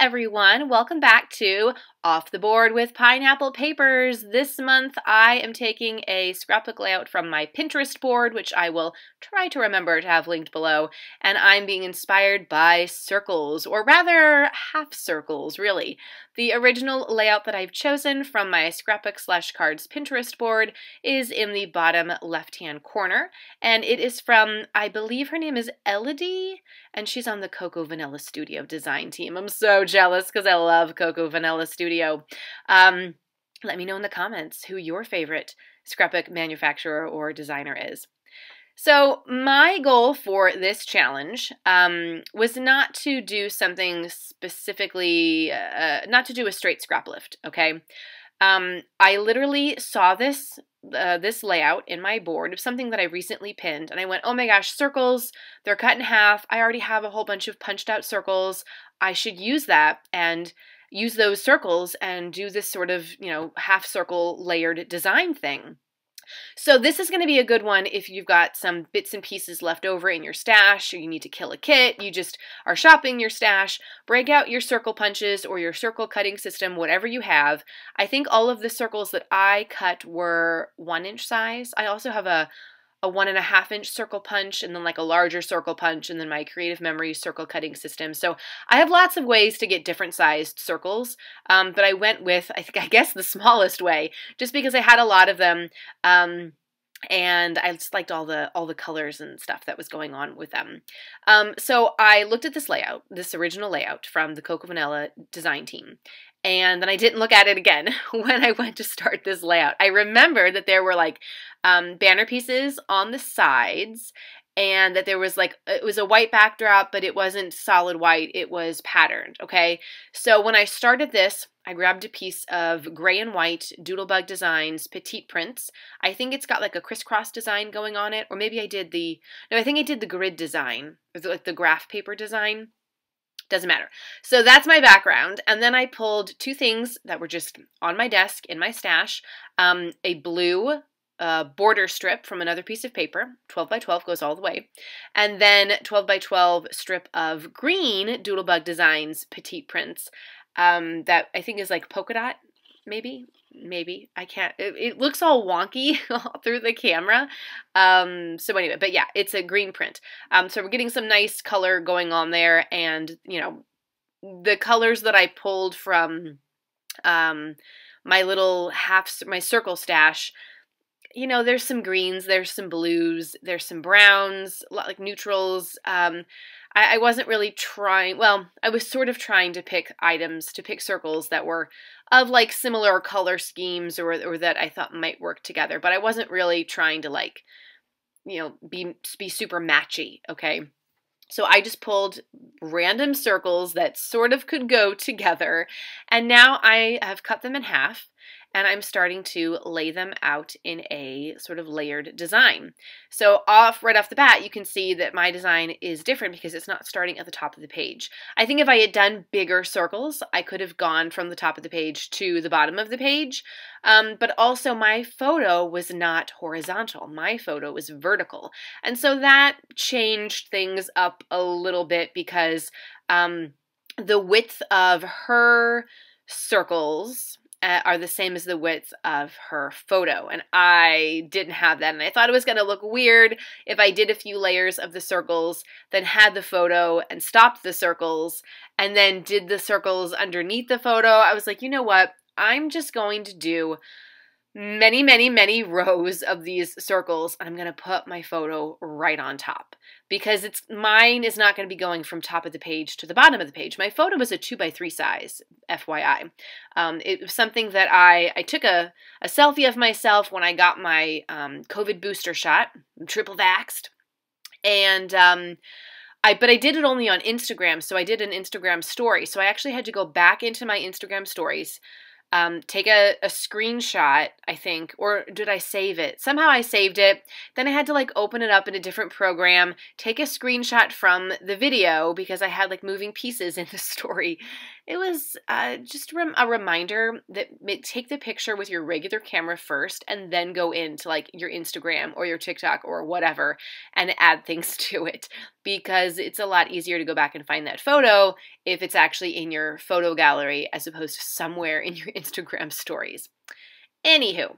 everyone. Welcome back to Off the Board with Pineapple Papers. This month I am taking a scrapbook layout from my Pinterest board, which I will try to remember to have linked below, and I'm being inspired by circles, or rather half circles, really. The original layout that I've chosen from my scrapbook/cards Pinterest board is in the bottom left-hand corner, and it is from, I believe her name is Elodie, and she's on the Coco Vanilla Studio design team. I'm so jealous because I love Coco Vanilla Studio. Let me know in the comments who your favorite scrapbook manufacturer or designer is. So my goal for this challenge was not to do something specifically, not to do a straight scrap lift, okay? I literally saw this layout in my board of something that I recently pinned, and I went, oh my gosh, circles, they're cut in half. I already have a whole bunch of punched out circles. I should use that and use those circles and do this sort of, half circle layered design thing. So this is going to be a good one if you've got some bits and pieces left over in your stash, or you need to kill a kit, you just are shopping your stash, break out your circle punches or your circle cutting system, whatever you have. I think all of the circles that I cut were 1-inch size. I also have a 1.5-inch circle punch, and then like a larger circle punch, and then my Creative Memory circle cutting system. So I have lots of ways to get different sized circles, but I went with, I guess the smallest way, just because I had a lot of them, and I just liked all the colors and stuff that was going on with them. So I looked at this layout, this original layout from the Coco Vanilla design team, and then I didn't look at it again when I went to start this layout. I remember that there were like banner pieces on the sides, and that there was like, it was a white backdrop, but it wasn't solid white, it was patterned, okay? So when I started this, I grabbed a piece of gray and white Doodlebug Designs Petite Prints. I think it's got like a crisscross design going on it, or maybe I did I think I did the grid design, or like the graph paper design. Doesn't matter. So that's my background, and then I pulled two things that were just on my desk in my stash, a blue border strip from another piece of paper, 12 by 12 goes all the way, and then 12 by 12 strip of green Doodlebug Designs Petite Prints that I think is like polka dot, maybe, I can't, it looks all wonky through the camera, so anyway, but yeah, it's a green print, so we're getting some nice color going on there, and the colors that I pulled from my circle stash, there's some greens, there's some blues, there's some browns, like neutrals. I wasn't really trying, well, I was sort of trying to pick circles that were of like similar color schemes, or that I thought might work together, but I wasn't really trying to like, be super matchy, okay? So I just pulled random circles that sort of could go together, and now I have cut them in half, and I'm starting to lay them out in a sort of layered design. So right off the bat, you can see that my design is different because it's not starting at the top of the page. I think if I had done bigger circles, I could have gone from the top of the page to the bottom of the page, but also my photo was not horizontal. My photo was vertical, and so that changed things up a little bit because the width of her circles are the same as the width of her photo, and I didn't have that, and I thought it was going to look weird if I did a few layers of the circles, then had the photo and stopped the circles, and then did the circles underneath the photo. I was like, you know what, I'm just going to do many rows of these circles, and I'm going to put my photo right on top, because mine is not going to be going from top of the page to the bottom of the page. My photo was a 2x3 size, FYI. It was something that I took a selfie of myself when I got my COVID booster shot, triple vaxxed, and but I did it only on Instagram, so I did an Instagram story. So I actually had to go back into my Instagram stories, take a screenshot, I think, or did I save it? Somehow I saved it. Then I had to like open it up in a different program, take a screenshot from the video because I had like moving pieces in the story. it was just a reminder that take the picture with your regular camera first and then go into like your Instagram or your TikTok or whatever and add things to it, because it's a lot easier to go back and find that photo if it's actually in your photo gallery as opposed to somewhere in your Instagram stories. Anywho,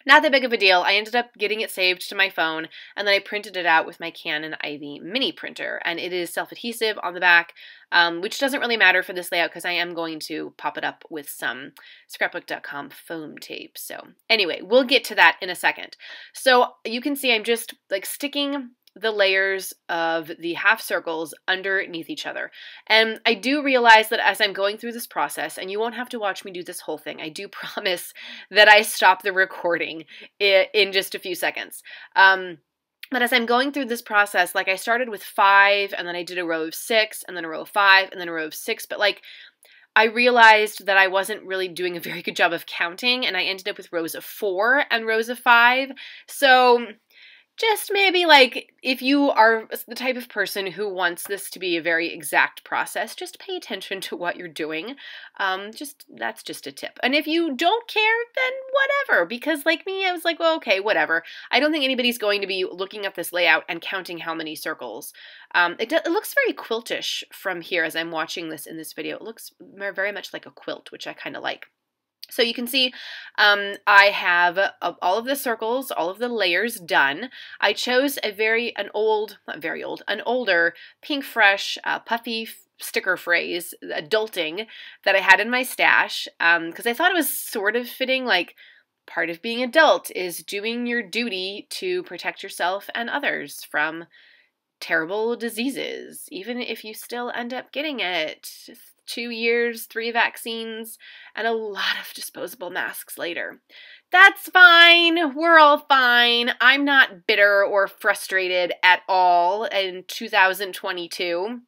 not that big of a deal. I ended up getting it saved to my phone, and then I printed it out with my Canon Ivy mini printer, and it is self-adhesive on the back, which doesn't really matter for this layout because I am going to pop it up with some scrapbook.com foam tape. So anyway, we'll get to that in a second. So you can see I'm just like sticking the layers of the half circles underneath each other. And I do realize that as I'm going through this process, and you won't have to watch me do this whole thing, I do promise that I stop the recording in just a few seconds. But as I'm going through this process, like I started with 5, and then I did a row of 6, and then a row of 5, and then a row of 6, but like I realized that I wasn't really doing a very good job of counting, and I ended up with rows of 4 and rows of 5. So just maybe like if you are the type of person who wants this to be a very exact process, just pay attention to what you're doing. That's just a tip. And if you don't care, then whatever, because like me, I was like, well, okay, whatever. I don't think anybody's going to be looking at this layout and counting how many circles. It looks very quiltish from here as I'm watching this in this video. It looks very much like a quilt, which I kind of like. So you can see I have all of the circles, all of the layers done. I chose an older Pinkfresh puffy sticker phrase, adulting, that I had in my stash because I thought it was sort of fitting. Like, part of being adult is doing your duty to protect yourself and others from terrible diseases, even if you still end up getting it. 2 years, 3 vaccines, and a lot of disposable masks later. That's fine. We're all fine. I'm not bitter or frustrated at all in 2022.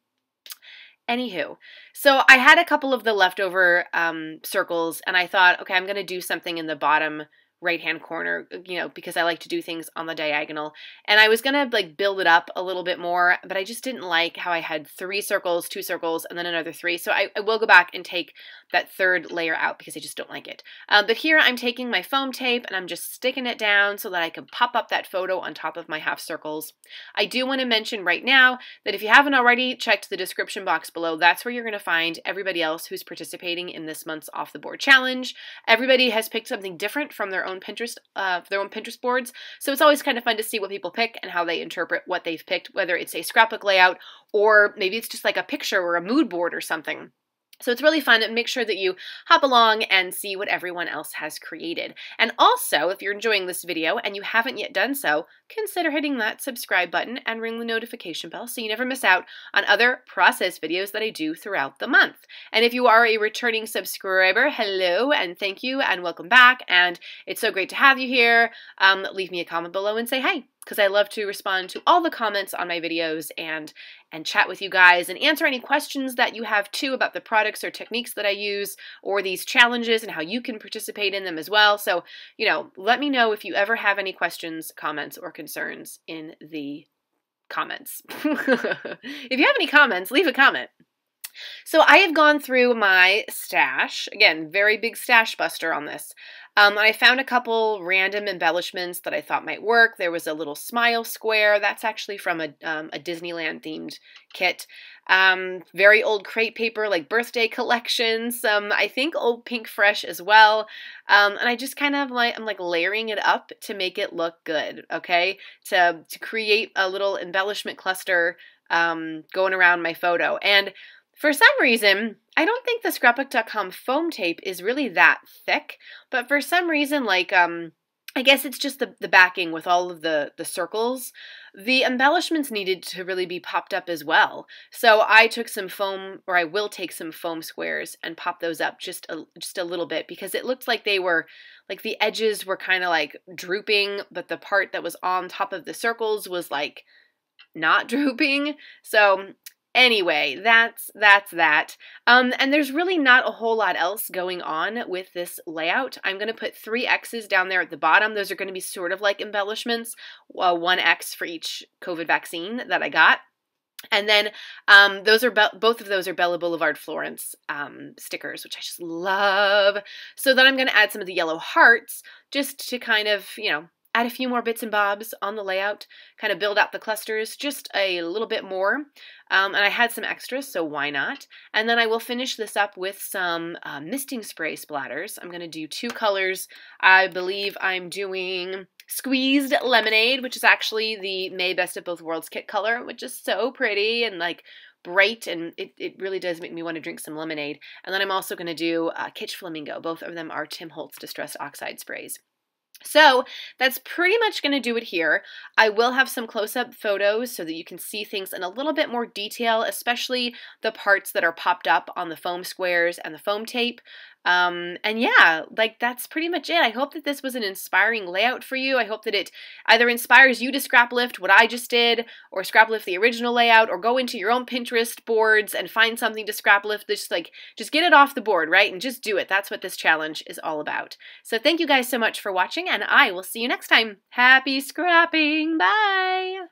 Anywho, so I had a couple of the leftover circles, and I thought, okay, I'm going to do something in the bottom right-hand corner, you know, because I like to do things on the diagonal. And I was going to like build it up a little bit more, but I just didn't like how I had 3 circles, 2 circles, and then another 3. So I will go back and take that third layer out because I just don't like it. But here I'm taking my foam tape and I'm just sticking it down so that I can pop up that photo on top of my half circles. I do want to mention right now that if you haven't already checked the description box below, that's where you're going to find everybody else who's participating in this month's Off the Board Challenge. Everybody has picked something different from their own Pinterest boards, so it's always kind of fun to see what people pick and how they interpret what they've picked, whether it's a scrapbook layout or maybe it's just like a picture or a mood board or something. So it's really fun, and make sure that you hop along and see what everyone else has created. And also, if you're enjoying this video and you haven't yet done so, consider hitting that subscribe button and ring the notification bell so you never miss out on other process videos that I do throughout the month. And if you are a returning subscriber, hello and thank you and welcome back, and it's so great to have you here. Leave me a comment below and say hi, because I love to respond to all the comments on my videos and chat with you guys and answer any questions that you have too about the products or techniques that I use or these challenges and how you can participate in them as well. So, you know, let me know if you ever have any questions, comments, or concerns in the comments. If you have any comments, leave a comment. So I have gone through my stash. Again, very big stash buster on this. I found a couple random embellishments that I thought might work. There was a little smile square. That's actually from a Disneyland themed kit. Very old crepe paper, like birthday collection. Some, I think, old Pinkfresh as well. And I just kind of I'm like layering it up to make it look good, okay? To create a little embellishment cluster going around my photo. And for some reason, I don't think the scrapbook.com foam tape is really that thick, but for some reason, like, I guess it's just the backing with all of the circles. The embellishments needed to really be popped up as well. So I took some foam, or I will take some foam squares and pop those up just a little bit, because it looked like they were, like the edges were kind of like drooping, but the part that was on top of the circles was like not drooping. So anyway, that's that. And there's really not a whole lot else going on with this layout. I'm going to put 3 X's down there at the bottom. Those are going to be sort of like embellishments, 1 X for each COVID vaccine that I got. And then those are both of those are Bella Boulevard Florence stickers, which I just love. So then I'm going to add some of the yellow hearts just to kind of, add a few more bits and bobs on the layout, kind of build out the clusters just a little bit more. And I had some extras, so why not? And then I will finish this up with some misting spray splatters. I'm going to do 2 colors. I believe I'm doing Squeezed Lemonade, which is actually the May Best of Both Worlds kit color, which is so pretty and like bright, and it really does make me want to drink some lemonade. And then I'm also going to do Kitsch Flamingo. Both of them are Tim Holtz Distressed Oxide sprays. So that's pretty much going to do it here. I will have some close-up photos so that you can see things in a little bit more detail, especially the parts that are popped up on the foam squares and the foam tape. And yeah, like that's pretty much it. I hope that this was an inspiring layout for you. I hope that it either inspires you to scrap lift what I just did, or scrap lift the original layout, or go into your own Pinterest boards and find something to scrap lift. Just get it off the board, right? And just do it. That's what this challenge is all about. So thank you guys so much for watching, and I will see you next time. Happy scrapping! Bye!